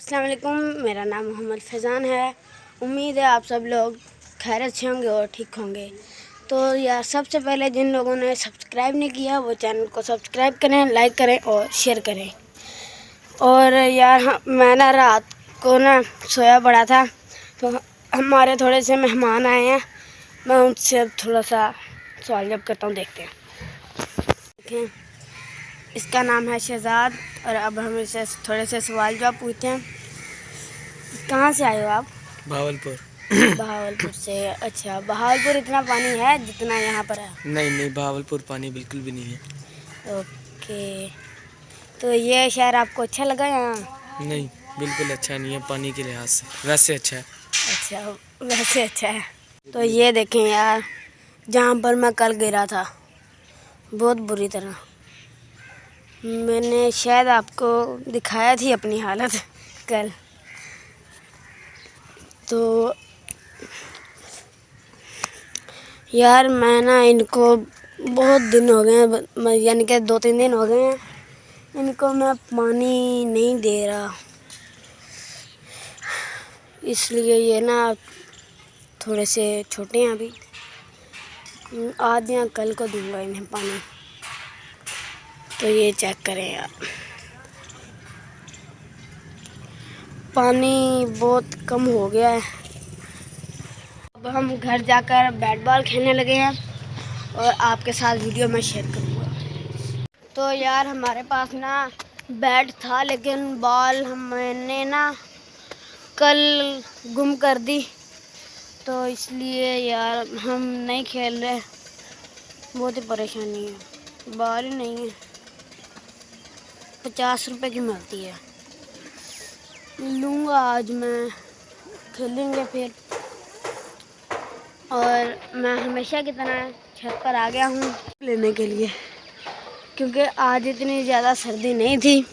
अस्सलाम वालेकुम, मेरा नाम मोहम्मद फैज़ान है। उम्मीद है आप सब लोग खैरियत से होंगे और ठीक होंगे। तो यार सबसे पहले जिन लोगों ने सब्सक्राइब नहीं किया वो चैनल को सब्सक्राइब करें, लाइक करें और शेयर करें। और यार मैं ना रात को ना सोया पड़ा था, तो हमारे थोड़े से मेहमान आए हैं। मैं उनसे अब थोड़ा सा सवाल जवाब करता हूँ, देखते हैं। देखें, इसका नाम है शहजाद और अब हम इसे थोड़े से सवाल जवाब पूछते हैं। कहाँ से आए हो आप? भावलपुर। बहावलपुर से। अच्छा, बहावलपुर इतना पानी है जितना यहाँ पर है? नहीं नहीं, भावलपुर पानी बिल्कुल भी नहीं है। ओके, तो ये शहर आपको अच्छा लगा यहाँ? नहीं, बिल्कुल अच्छा नहीं है पानी के लिहाज से। वैसे अच्छा है। अच्छा, वैसे अच्छा है। तो ये देखें यार, जहाँ पर मैं कल गिरा था बहुत बुरी तरह, मैंने शायद आपको दिखाया थी अपनी हालत कल। तो यार मैं ना इनको बहुत दिन हो गए हैं, यानी कि 2-3 दिन हो गए हैं, इनको मैं पानी नहीं दे रहा, इसलिए ये ना थोड़े से छोटे हैं अभी। आज या कल को दूंगा इन्हें पानी। तो ये चेक करें यार, पानी बहुत कम हो गया है। अब हम घर जाकर बैट बॉल खेलने लगे हैं और आपके साथ वीडियो में शेयर करूँगा। तो यार हमारे पास ना बैट था, लेकिन बॉल हमने ना कल गुम कर दी, तो इसलिए यार हम नहीं खेल रहे। बहुत ही परेशानी है, बॉल ही नहीं है। 50 रुपए की मिलती है, लूँगा आज मैं, खेलेंगे फिर। और मैं हमेशा की तरह छत पर आ गया हूँ लेने के लिए, क्योंकि आज इतनी ज़्यादा सर्दी नहीं थी,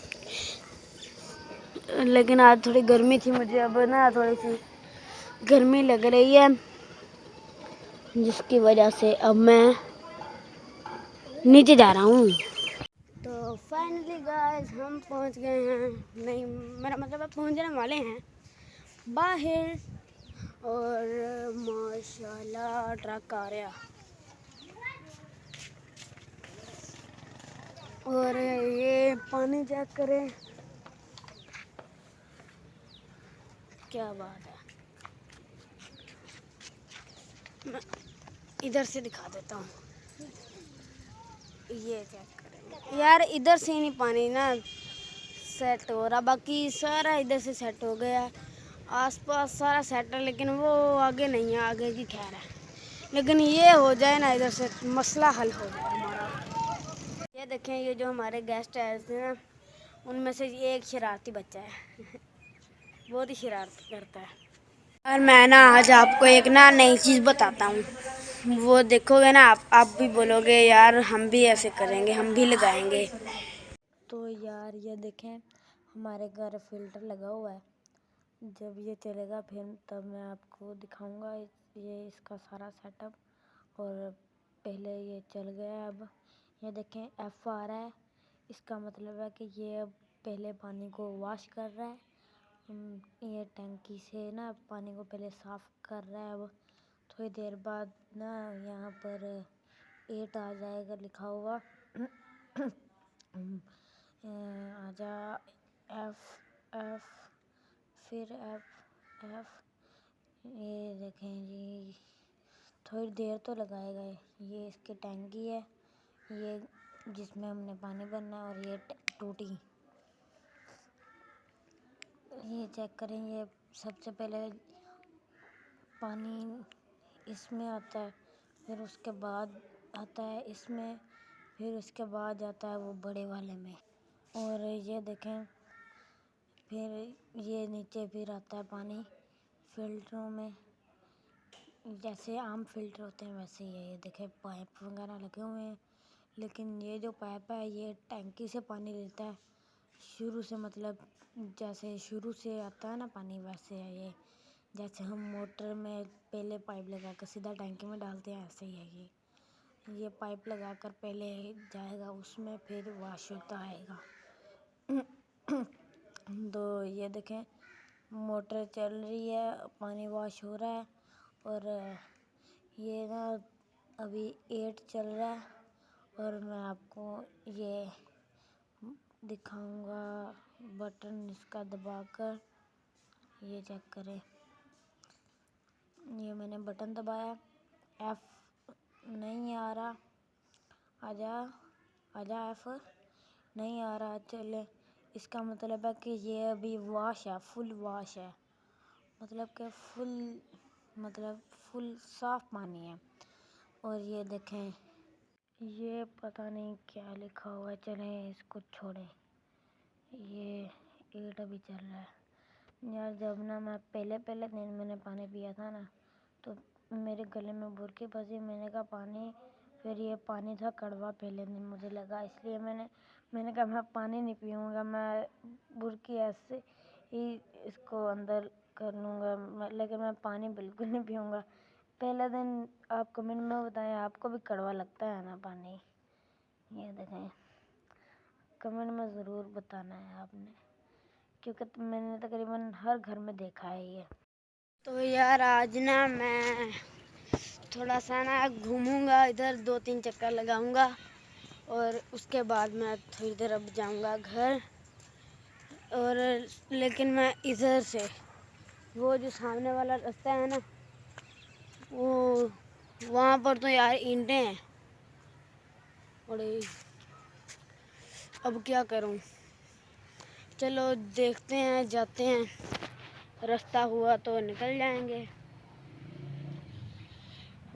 लेकिन आज थोड़ी गर्मी थी। मुझे अब ना थोड़ी सी गर्मी लग रही है, जिसकी वजह से अब मैं नीचे जा रहा हूँ। तो फाइनली गाइस हम पहुँच गए हैं, नहीं मेरा मतलब अब पहुँचने वाले हैं बाहर। और माशाल्लाह ट्रक आ रहा, और ये पानी चेक करें, क्या बात है। मैं इधर से दिखा देता हूँ, ये चेक करें यार, इधर से नहीं पानी ना सेट हो रहा, बाकी सारा इधर से सेट हो गया, आसपास सारा सेट है, लेकिन वो आगे नहीं है, आगे की खैर है। लेकिन ये हो जाए ना, इधर से मसला हल हो जाए हमारा। ये देखें, ये जो हमारे गेस्ट आए थे ना, उनमें से ये एक शरारती बच्चा है बहुत ही शरारत करता है। और मैं ना आज आपको एक ना नई चीज़ बताता हूँ, वो देखोगे ना आप भी बोलोगे यार हम भी ऐसे करेंगे, हम भी लगाएंगे। तो यार ये देखें, हमारे घर फिल्टर लगा हुआ है, जब ये चलेगा फिर तब मैं आपको दिखाऊंगा ये इसका सारा सेटअप। और पहले ये चल गया, अब ये देखें एफ आ रहा है, इसका मतलब है कि ये अब पहले पानी को वॉश कर रहा है। ये टंकी से ना पानी को पहले साफ़ कर रहा है। अब थोड़ी देर बाद ना यहाँ पर 8 आ जाएगा लिखा हुआ। आजा एफ एफ फिर एफ एफ, ये देखें जी, थोड़ी देर तो लगाएगा। ये इसकी टंकी है, ये जिसमें हमने पानी भरना है, और ये टूटी, ये चेक करें। ये सबसे पहले पानी इसमें आता है, फिर उसके बाद आता है इसमें, फिर उसके बाद जाता है वो बड़े वाले में। और ये देखें, फिर ये नीचे फिर आता है पानी फिल्टरों में, जैसे आम फिल्टर होते हैं वैसे ही है। ये देखें पाइप वगैरह लगे हुए हैं, लेकिन ये जो पाइप है ये टंकी से पानी लेता है शुरू से, मतलब जैसे शुरू से आता है ना पानी, वैसे है ये। जैसे हम मोटर में पहले पाइप लगा कर सीधा टंकी में डालते हैं, ऐसे ही है ये पाइप लगा कर पहले जाएगा उसमें, फिर वॉश होता आएगा। तो ये देखें मोटर चल रही है, पानी वॉश हो रहा है। और ये ना अभी 8 चल रहा है। और मैं आपको ये दिखाऊंगा बटन इसका दबाकर। ये चेक करें, ये मैंने बटन दबाया, F नहीं आ रहा। आजा आजा, F नहीं आ रहा। चले, इसका मतलब है कि ये अभी वॉश है, फुल वॉश है, मतलब कि फुल साफ पानी है। और ये देखें, ये पता नहीं क्या लिखा हुआ है, चलें इसको छोड़ें। ये 8 अभी चल रहा है। यार जब ना मैं पहले दिन मैंने पानी पिया था ना, तो मेरे गले में बुरकी फंसी। मैंने कहा पानी, फिर ये पानी था कड़वा पहले दिन मुझे लगा, इसलिए मैंने कहा मैं पानी नहीं पीऊँगा, मैं बुरकी ऐसे ही इसको अंदर कर लूँगा, लेकिन मैं पानी बिल्कुल नहीं पीऊँगा। पहला दिन आप कमेंट में बताएं, आपको भी कड़वा लगता है ना पानी? ये देखें, कमेंट में ज़रूर बताना है आपने, क्योंकि मैंने तकरीबन हर घर में देखा है ये। तो यार आज ना मैं थोड़ा सा ना घूमूंगा इधर, 2-3 चक्कर लगाऊंगा और उसके बाद मैं थोड़ी देर अब जाऊंगा घर। और लेकिन मैं इधर से वो जो सामने वाला रास्ता है ना, वो वहाँ पर तो यार ईंटें हैं। और अब क्या करूं, चलो देखते हैं, जाते हैं, रास्ता हुआ तो निकल जाएंगे।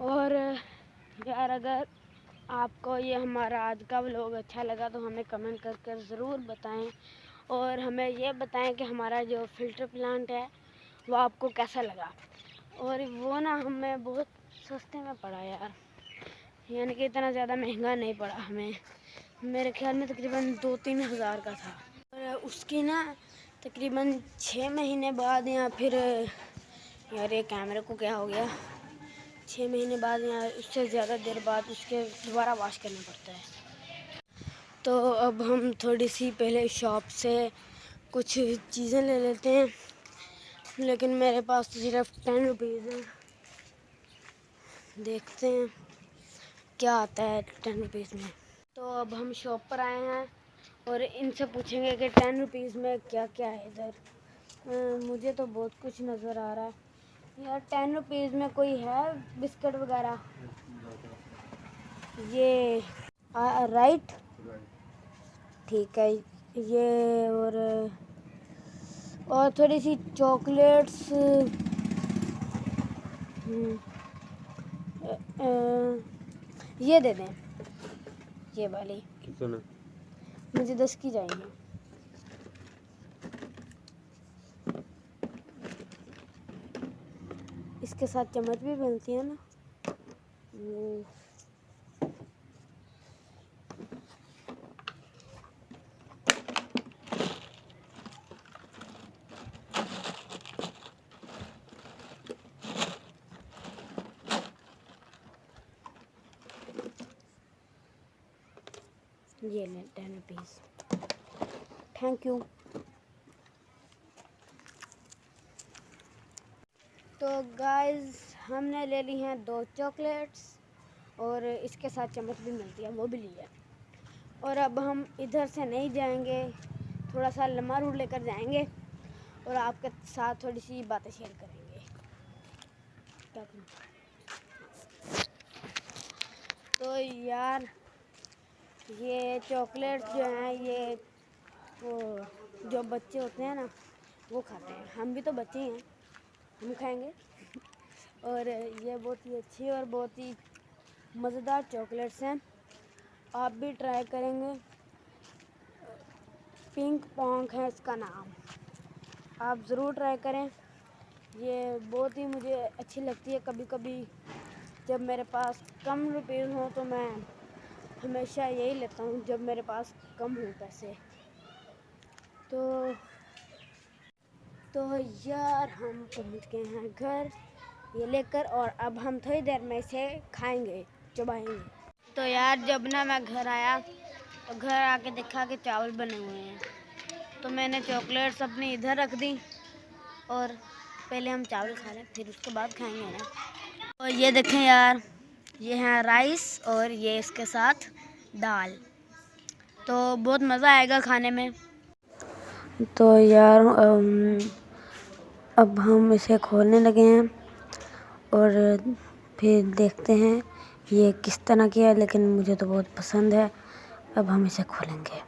और यार अगर आपको ये हमारा आज का व्लॉग अच्छा लगा तो हमें कमेंट करके ज़रूर बताएं। और हमें ये बताएं कि हमारा जो फ़िल्टर प्लांट है वो आपको कैसा लगा। और वो ना हमें बहुत सस्ते में पड़ा यार, यानी कि इतना ज़्यादा महंगा नहीं पड़ा हमें। मेरे ख्याल में तकरीबन 2-3 हज़ार का था। और उसकी ना तकरीबन 6 महीने बाद, या फिर यार ये कैमरे को क्या हो गया, 6 महीने बाद या उससे ज़्यादा देर बाद उसके दोबारा वॉश करना पड़ता है। तो अब हम थोड़ी सी पहले शॉप से कुछ चीज़ें ले लेते हैं, लेकिन मेरे पास तो सिर्फ 10 रुपीज़ है। देखते हैं क्या आता है 10 रुपीज़ में। तो अब हम शॉप पर आए हैं और इनसे पूछेंगे कि 10 रुपीज़ में क्या क्या है इधर। मुझे तो बहुत कुछ नज़र आ रहा है यार। 10 रुपीज़ में कोई है बिस्किट वगैरह? ये राइट, ठीक है। ये और थोड़ी सी चॉकलेट्स, ये दे दें, ये वाली कितने? मुझे 10 की चाहिए। इसके साथ चम्मच भी मिलती है ना। ये ले 10 रुपीज़, थैंक यू। तो गाइस हमने ले ली हैं 2 चॉकलेट्स और इसके साथ चम्मच भी मिलती है, वो भी लिया। और अब हम इधर से नहीं जाएंगे, थोड़ा सा लंबा रूट लेकर जाएंगे और आपके साथ थोड़ी सी बातें शेयर करेंगे। क्या करूं? तो यार ये चॉकलेट्स जो हैं, ये वो जो बच्चे होते हैं ना वो खाते हैं, हम भी तो बच्चे हैं, हम खाएंगे। और ये बहुत ही अच्छी और बहुत ही मज़ेदार चॉकलेट्स हैं, आप भी ट्राई करेंगे। पिंक पॉन्क है इसका नाम, आप ज़रूर ट्राई करें। ये बहुत ही मुझे अच्छी लगती है। कभी कभी जब मेरे पास कम रुपए हों तो मैं हमेशा यही लेता हूँ, जब मेरे पास कम हो पैसे। तो यार हम पहुँच गए हैं घर ये लेकर, और अब हम थोड़ी देर में इसे खाएंगे, चबाएंगे। तो यार जब ना मैं घर आया तो घर आके देखा कि चावल बने हुए हैं, तो मैंने चॉकलेट्स अपनी इधर रख दी और पहले हम चावल खा लें फिर उसके बाद खाएंगे ना। और ये देखें यार, ये है राइस और ये इसके साथ दाल, तो बहुत मज़ा आएगा खाने में। तो यार अब हम इसे खोलने लगे हैं और फिर देखते हैं ये किस तरह की है, लेकिन मुझे तो बहुत पसंद है। अब हम इसे खोलेंगे।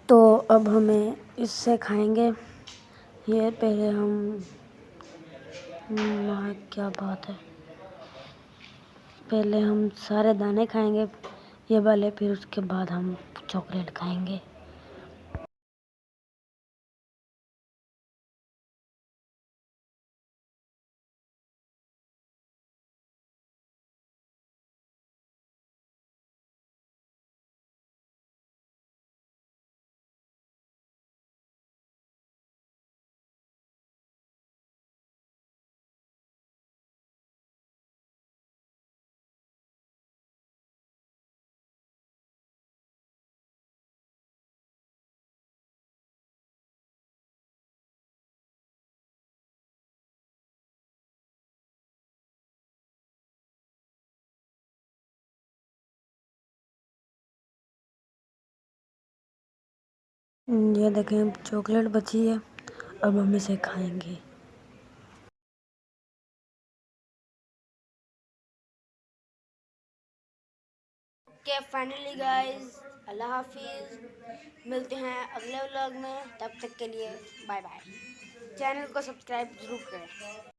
तो अब हमें इससे खाएंगे। ये पहले हम क्या बात है, पहले हम सारे दाने खाएंगे ये वाले, फिर उसके बाद हम चॉकलेट खाएंगे। ये देखें चॉकलेट बची है, अब हम इसे खाएंगे। ओके फाइनली गाइस, अल्लाह हाफिज़। मिलते हैं अगले व्लॉग में, तब तक के लिए बाय बाय। चैनल को सब्सक्राइब जरूर करें।